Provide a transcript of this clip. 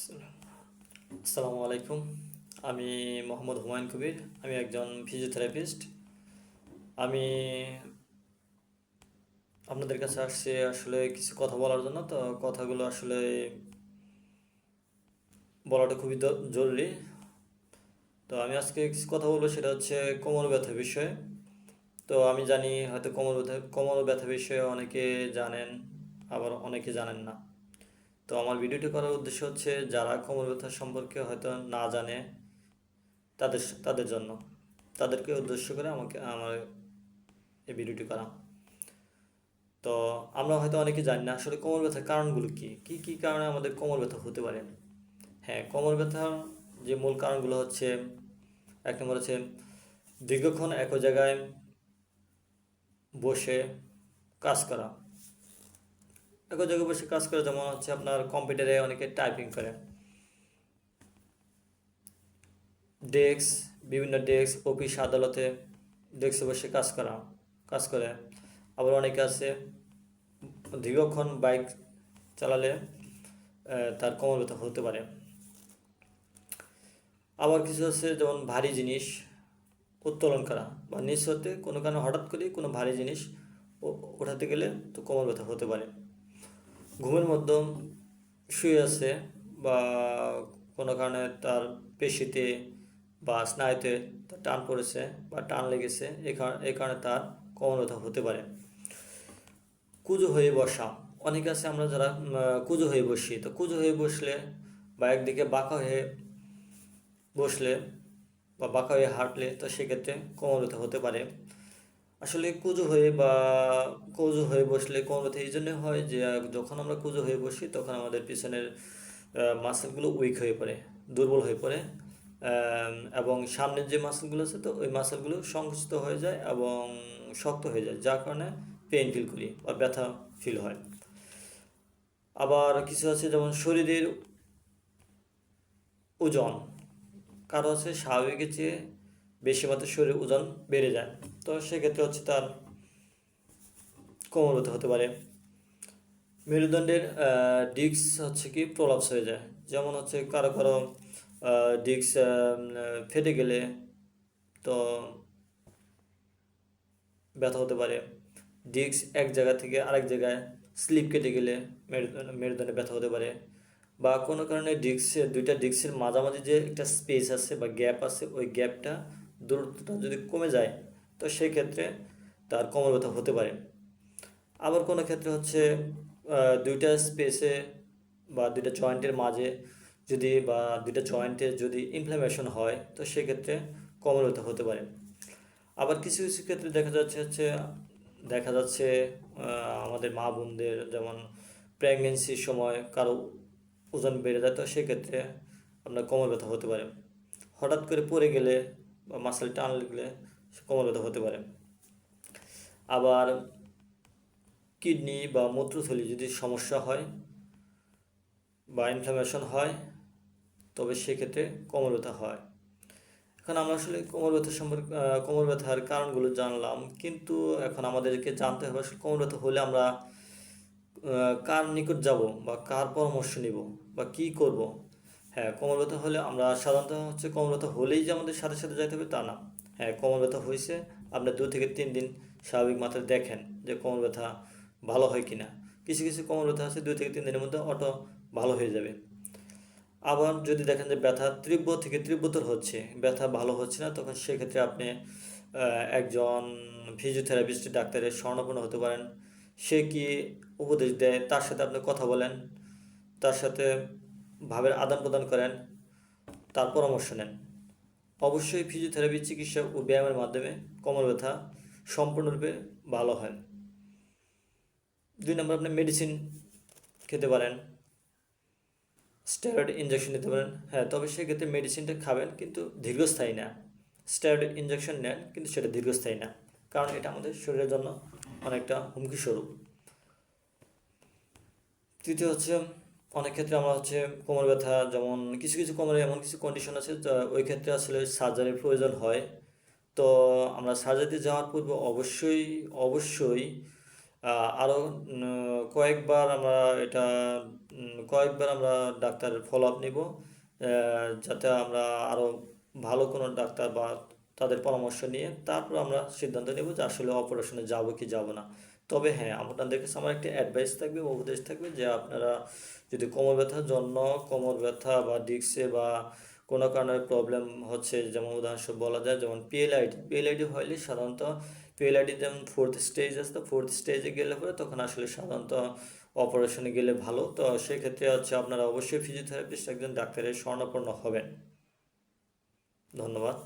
আসসালামু আলাইকুম। আমি মোহাম্মদ হুমায়ুন কবির। আমি একজন ফিজিওথেরাপিস্ট। আমি আপনাদের কাছে আসছি আসলে কিছু কথা বলার জন্য। তো কথাগুলো আসলে বলাটা খুবই জরুরি। তো আমি আজকে কিছু কথা বলবো, সেটা হচ্ছে কোমর ব্যথা বিষয়ে। তো আমি জানি হয়তো কোমর ব্যথা বিষয়ে অনেকে জানেন, আবার অনেকে জানেন না। তো আমার ভিডিওটি করার উদ্দেশ্য হচ্ছে যারা কোমর ব্যথা সম্পর্কে হয়তো না জানে, তাদের জন্য, তাদেরকে উদ্দেশ্য করে আমার এই ভিডিওটি করা। তো আমরা হয়তো অনেকে জানি না আসলে কোমর ব্যথার কারণগুলো কি কি কি কারণে আমাদের কোমর ব্যথা হতে পারে। হ্যাঁ, কোমর ব্যথার যে মূল কারণগুলো হচ্ছে, এক নম্বর হচ্ছে দীর্ঘক্ষণ একই জায়গায় বসে কাজ করা। একই জায়গায় বসে কাজ করে, যেমন হচ্ছে আপনার কম্পিউটারে অনেকে টাইপিং করে, ডেস্ক, বিভিন্ন ডেস্ক, অফিস আদালতে ডেস্কে বসে কাজ করে। আবার অনেকে আছে দীর্ঘক্ষণ বাইক চালালে তার কোমর ব্যথা হতে পারে। আবার কিছু আছে যেমন ভারী জিনিস উত্তোলন করা বা নিচ হতে কোনো কারণে হঠাৎ করে কোনো ভারী জিনিস ওঠাতে গেলে তো কোমর ব্যথা হতে পারে। ঘুমের মধ্যে শুয়ে আছে বা কোনো কারণে তার পেশিতে বা স্নায়ুতে তার টান পড়েছে বা টান লেগেছে, এই কারণে তার কোমর ব্যথা হতে পারে। কুঁজো হয়ে বসা, অনেকে আছে আমরা যারা কুঁজো হয়ে বসি, তো কুঁজো হয়ে বসলে বা একদিকে বাঁকা হয়ে বসলে বা বাঁকা হয়ে হাঁটলে তো সেক্ষেত্রে কোমর ব্যথা হতে পারে। আসলে কুঁজো হয়ে বসলে কোমর ব্যথা এই জন্য হয় যে যখন আমরা কুঁজো হয়ে বসি তখন আমাদের পিছনের মাসেলগুলো উইক হয়ে পড়ে, দুর্বল হয়ে পড়ে, এবং সামনের যে মাসেলগুলো আছে তো ওই মাসেলগুলো সংকুচিত হয়ে যায় এবং শক্ত হয়ে যায়, যার কারণে পেইন ফিল করি বা ব্যথা ফিল হয়। আবার কিছু আছে যেমন শরীরের ওজন, কারো আছে স্বাভাবিকের চেয়ে বেশি মাত্রায় শরীরের ওজন বেড়ে যায়, তো সেক্ষেত্রে হচ্ছে তার কোমর ব্যথা হতে পারে। মেরুদণ্ডের ডিস্ক হচ্ছে কি প্রলাপস হয়ে যায়, যেমন হচ্ছে কারো কারো ডিস্ক ফেটে গেলে তো ব্যথা হতে পারে। ডিস্ক এক জায়গা থেকে আরেক জায়গায় স্লিপ কেটে গেলে মেরুদণ্ডে ব্যথা হতে পারে। বা কোনো কারণে দুইটা ডিস্কের মাঝামাঝি যে একটা স্পেস আছে বা গ্যাপ আছে, ওই গ্যাপটা দূরত্বটা যদি কমে যায় তো সেই ক্ষেত্রে তার কোমর ব্যথা হতে পারে। আবার কোনো ক্ষেত্রে হচ্ছে দুইটা স্পেসে বা দুইটা জয়েন্টের মাঝে বা দুইটা জয়েন্টে যদি ইনফ্লামেশন হয় তো সেক্ষেত্রে কোমর ব্যথা হতে পারে। আবার কিছু কিছু ক্ষেত্রে দেখা যাচ্ছে আমাদের মা বোনদের যেমন প্রেগনেন্সির সময় কারো ওজন বেড়ে যায়, তো সেক্ষেত্রে আপনার কোমর ব্যথা হতে পারে। হঠাৎ করে পড়ে গেলে বা মাসেল টান লাগলে কোমর ব্যথা হতে পারে। আবার কিডনি বা মূত্রথলি যদি সমস্যা হয় বা ইনফ্লামেশন হয় তবে সেক্ষেত্রে কোমর ব্যথা হয়। এখন আমরা আসলে কোমর ব্যথার কারণগুলো জানলাম, কিন্তু এখন আমাদেরকে জানতে হবে আসলে কোমর ব্যথা হলে আমরা কার নিকট যাব বা কার পরামর্শ নিব বা কি করব। হ্যাঁ, কোমর ব্যথা হলে আমরা সাধারণত হচ্ছে কোমর ব্যথা হলেই যে আমাদের সাথে সাথে যাইতে হবে তা না। হ্যাঁ, কোমর ব্যথা হয়েছে, আপনার 2 থেকে 3 দিন স্বাভাবিক মাত্রায় দেখেন যে কোমর ব্যথা ভালো হয় কিনা। কিছু কিছু কোমর ব্যথা আছে 2 থেকে 3 দিনের মধ্যে অটো ভালো হয়ে যাবে। আবার যদি দেখেন যে ব্যথা তীব্র থেকে তীব্রতর হচ্ছে, ব্যথা ভালো হচ্ছে না, তখন সেক্ষেত্রে আপনি একজন ফিজিওথেরাপিস্ট ডাক্তারের শরণাপন্ন হতে পারেন। সে কি উপদেশ দেয় তার সাথে আপনি কথা বলেন, তার সাথে ভাবের আদান প্রদান করেন, তার পরামর্শ নেন। অবশ্যই ফিজিওথেরাপি চিকিৎসা ও ব্যায়ামের মাধ্যমে কোমর ব্যথা সম্পূর্ণরূপে ভালো হয়। 2 নম্বর, আপনি মেডিসিন খেতে পারেন, স্টেরয়েড ইঞ্জেকশন নিতে পারেন। হ্যাঁ, তবে সেক্ষেত্রে মেডিসিনটা খাবেন কিন্তু দীর্ঘস্থায়ী না। স্টেরয়েড ইঞ্জেকশন নেন কিন্তু সেটা দীর্ঘস্থায়ী না, কারণ এটা আমাদের শরীরের জন্য অনেকটা হুমকি স্বরূপ। তৃতীয় হচ্ছে, অনেক ক্ষেত্রে আমরা হচ্ছে কোমর ব্যথা, যেমন কিছু কিছু কোমরে এমন কিছু কন্ডিশন আছে ওই ক্ষেত্রে আসলে সার্জারির প্রয়োজন হয়। তো আমরা সার্জারিতে যাওয়ার পূর্বে অবশ্যই অবশ্যই আরও কয়েকবার আমরা এটা কয়েকবার আমরা ডাক্তারের ফলো আপ নিব, যাতে আমরা আরও ভালো কোনো ডাক্তার বা তাদের পরামর্শ নিয়ে তারপর আমরা সিদ্ধান্ত নেব যে আসলে অপারেশনে যাব কি যাব না। তবে হ্যাঁ, আপনাদের কাছে আমার একটা অ্যাডভাইস থাকবে, উপদেশ থাকবে যে আপনারা যদি কোমর ব্যথার জন্য, কোমর ব্যথা বা ডিস্কে বা কোনো কারণে প্রবলেম হচ্ছে, যেমন উদাহরণস্বরূপ বলা যায় যেমন পিএলআইডি হলে সাধারণত পিএলআইডি যেমন ফোর্থ স্টেজ আছে, তো ফোর্থ স্টেজে গেলে পরে তখন আসলে সাধারণত অপারেশনে গেলে ভালো। তো সেক্ষেত্রে হচ্ছে আপনারা অবশ্যই ফিজিওথেরাপিস্ট একজন ডাক্তারের শরণাপন্ন হবেন। ধন্যবাদ।